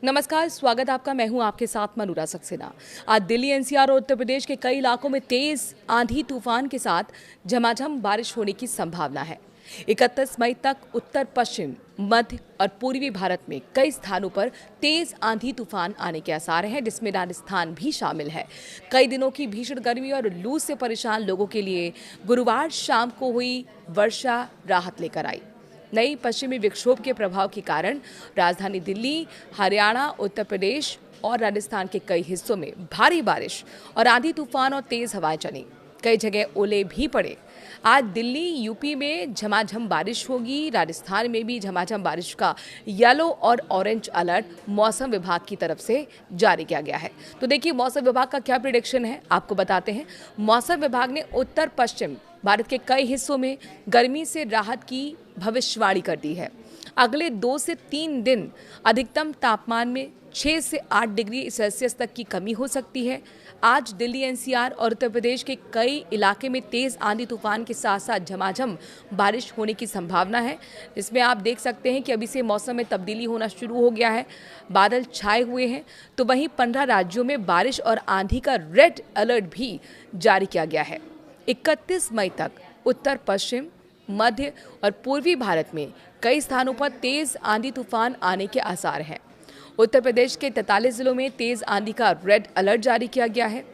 नमस्कार, स्वागत है आपका। मैं हूं आपके साथ मनूरा सक्सेना। आज दिल्ली एनसीआर और उत्तर प्रदेश के कई इलाकों में तेज आंधी तूफान के साथ झमाझम बारिश होने की संभावना है। 31 मई तक उत्तर पश्चिम, मध्य और पूर्वी भारत में कई स्थानों पर तेज आंधी तूफान आने के आसार हैं, जिसमें राजस्थान भी शामिल है। कई दिनों की भीषण गर्मी और लू से परेशान लोगों के लिए गुरुवार शाम को हुई वर्षा राहत लेकर आई। नई पश्चिमी विक्षोभ के प्रभाव के कारण राजधानी दिल्ली, हरियाणा, उत्तर प्रदेश और राजस्थान के कई हिस्सों में भारी बारिश और आंधी तूफान और तेज हवाएं चली। कई जगह ओले भी पड़े। आज दिल्ली, यूपी में झमाझम बारिश होगी। राजस्थान में भी झमाझम बारिश का येलो और ऑरेंज अलर्ट मौसम विभाग की तरफ से जारी किया गया है। तो देखिए मौसम विभाग का क्या प्रेडिक्शन है, आपको बताते हैं। मौसम विभाग ने उत्तर पश्चिम भारत के कई हिस्सों में गर्मी से राहत की भविष्यवाणी कर दी है। अगले 2 से 3 दिन अधिकतम तापमान में 6 से 8 डिग्री सेल्सियस तक की कमी हो सकती है। आज दिल्ली एनसीआर और उत्तर प्रदेश के कई इलाके में तेज आंधी तूफान के साथ साथ झमाझम बारिश होने की संभावना है। इसमें आप देख सकते हैं कि अभी से मौसम में तब्दीली होना शुरू हो गया है। बादल छाए हुए हैं। तो वहीं 15 राज्यों में बारिश और आंधी का रेड अलर्ट भी जारी किया गया है। 31 मई तक उत्तर पश्चिम, मध्य और पूर्वी भारत में कई स्थानों पर तेज आंधी तूफान आने के आसार हैं। उत्तर प्रदेश के 43 जिलों में तेज आंधी का रेड अलर्ट जारी किया गया है।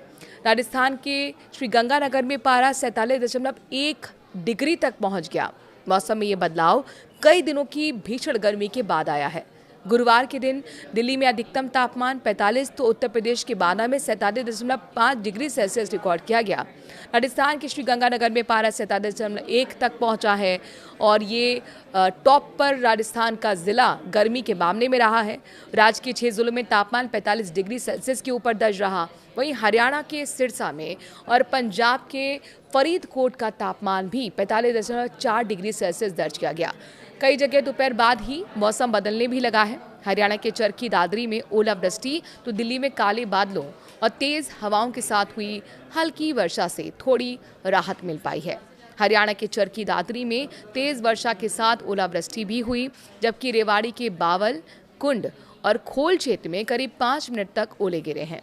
राजस्थान के श्रीगंगानगर में पारा 47.1 डिग्री तक पहुंच गया। मौसम में ये बदलाव कई दिनों की भीषण गर्मी के बाद आया है। गुरुवार के दिन दिल्ली में अधिकतम तापमान 45 तो उत्तर प्रदेश के बाना में 47.5 डिग्री सेल्सियस रिकॉर्ड किया गया। राजस्थान के श्रीगंगानगर में पारा 47.1 तक पहुंचा है और ये टॉप पर राजस्थान का जिला गर्मी के मामले में रहा है। राज्य के 6 जिलों में तापमान 45 डिग्री सेल्सियस के ऊपर दर्ज रहा। वहीं हरियाणा के सिरसा में और पंजाब के फरीदकोट का तापमान भी 45.4 डिग्री सेल्सियस दर्ज किया गया। कई जगह दोपहर बाद ही मौसम बदलने भी लगा है। हरियाणा के चरखी दादरी में ओलावृष्टि तो दिल्ली में काले बादलों और तेज हवाओं के साथ हुई हल्की वर्षा से थोड़ी राहत मिल पाई है। हरियाणा के चरखी दादरी में तेज वर्षा के साथ ओलावृष्टि भी हुई, जबकि रेवाड़ी के बावल, कुंड और खोल क्षेत्र में करीब 5 मिनट तक ओले गिरे हैं।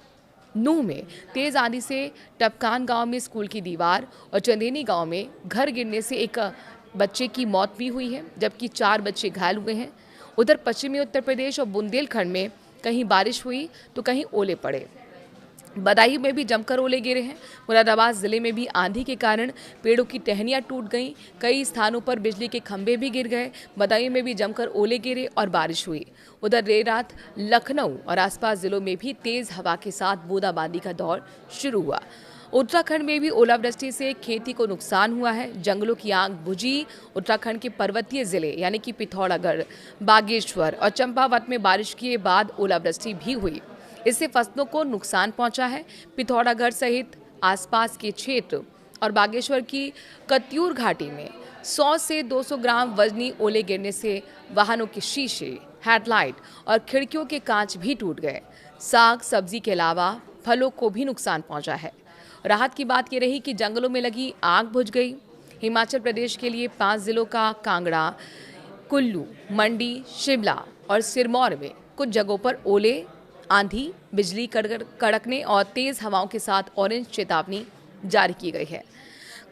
नूह में तेज आंधी से टपकान गांव में स्कूल की दीवार और चंदेनी गांव में घर गिरने से एक बच्चे की मौत भी हुई है, जबकि 4 बच्चे घायल हुए हैं। उधर पश्चिमी उत्तर प्रदेश और बुंदेलखंड में कहीं बारिश हुई तो कहीं ओले पड़े। बदायूं में भी जमकर ओले गिरे हैं। मुरादाबाद जिले में भी आंधी के कारण पेड़ों की टहनियां टूट गईं। कई स्थानों पर बिजली के खंभे भी गिर गए। बदायूं में भी जमकर ओले गिरे और बारिश हुई। उधर देर रात लखनऊ और आसपास जिलों में भी तेज हवा के साथ बूंदाबांदी का दौर शुरू हुआ। उत्तराखंड में भी ओलावृष्टि से खेती को नुकसान हुआ है। जंगलों की आग बुझी। उत्तराखंड के पर्वतीय जिले यानी कि पिथौरागढ़, बागेश्वर और चंपावत में बारिश के बाद ओलावृष्टि भी हुई। इससे फसलों को नुकसान पहुंचा है। पिथौरागढ़ सहित आसपास के क्षेत्र और बागेश्वर की कत्यूर घाटी में 100 से 200 ग्राम वजनी ओले गिरने से वाहनों के शीशे, हेडलाइट और खिड़कियों के कांच भी टूट गए। साग सब्जी के अलावा फलों को भी नुकसान पहुंचा है। राहत की बात यह रही कि जंगलों में लगी आग बुझ गई। हिमाचल प्रदेश के लिए 5 जिलों का कांगड़ा, कुल्लू, मंडी, शिमला और सिरमौर में कुछ जगहों पर ओले, आंधी, बिजली कड़कने और तेज हवाओं के साथ ऑरेंज चेतावनी जारी की गई है।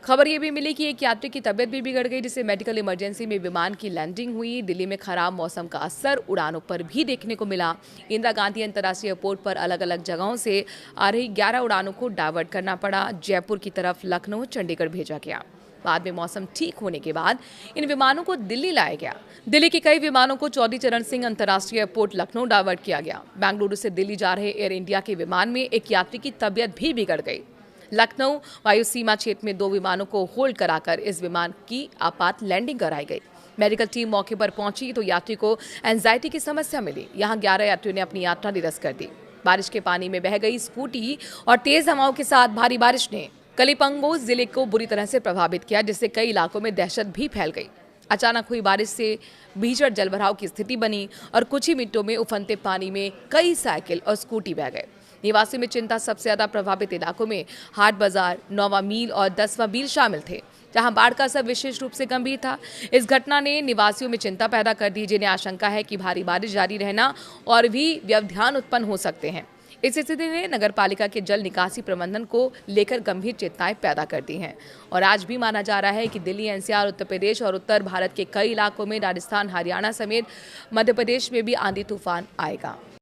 खबर ये भी मिली कि एक यात्री की तबीयत भी बिगड़ गई, जिससे मेडिकल इमरजेंसी में विमान की लैंडिंग हुई। दिल्ली में खराब मौसम का असर उड़ानों पर भी देखने को मिला। इंदिरा गांधी अंतर्राष्ट्रीय एयरपोर्ट पर अलग अलग जगहों से आ रही 11 उड़ानों को डायवर्ट करना पड़ा। जयपुर की तरफ लखनऊ, चंडीगढ़ भेजा गया। बाद में मौसम ठीक होने के बाद इन विमानों को दिल्ली लाया गया। दिल्ली के कई विमानों को चौधरी चरण सिंह अंतर्राष्ट्रीय एयरपोर्ट लखनऊ डायवर्ट किया गया। बेंगलुरु से दिल्ली जा रहे एयर इंडिया के विमान में एक यात्री की तबीयत भी बिगड़ गई। लखनऊ वायु सीमा क्षेत्र में 2 विमानों को होल्ड कराकर इस विमान की आपात लैंडिंग कराई गई। मेडिकल टीम मौके पर पहुंची तो यात्री को एंजाइटी की समस्या मिली। यहां 11 यात्रियों ने अपनी यात्रा निरस्त कर दी। बारिश के पानी में बह गई स्कूटी और तेज हवाओं के साथ भारी बारिश ने कलिपंगो जिले को बुरी तरह से प्रभावित किया, जिससे कई इलाकों में दहशत भी फैल गई। अचानक हुई बारिश से भीषण जलभराव की स्थिति बनी और कुछ ही मिनटों में उफनते पानी में कई साइकिल और स्कूटी बह गए। निवासियों में चिंता सबसे ज्यादा प्रभावित इलाकों में हाट बाजार, 9वां मील और 10वां मील शामिल थे। जहां बाढ़ का असर विशेष रूप से गंभीर था। इस घटना ने निवासियों में चिंता पैदा कर दी, जिन्हें आशंका है कि भारी बारिश जारी रहना और भी व्यवधान उत्पन्न हो सकते हैं। इस स्थिति ने नगरपालिका के जल निकासी प्रबंधन को लेकर गंभीर चिंताएं पैदा कर दी हैं और आज भी माना जा रहा है कि दिल्ली, एनसीआर, उत्तर प्रदेश और उत्तर भारत के कई इलाकों में, राजस्थान, हरियाणा समेत मध्य प्रदेश में भी आंधी तूफान आएगा।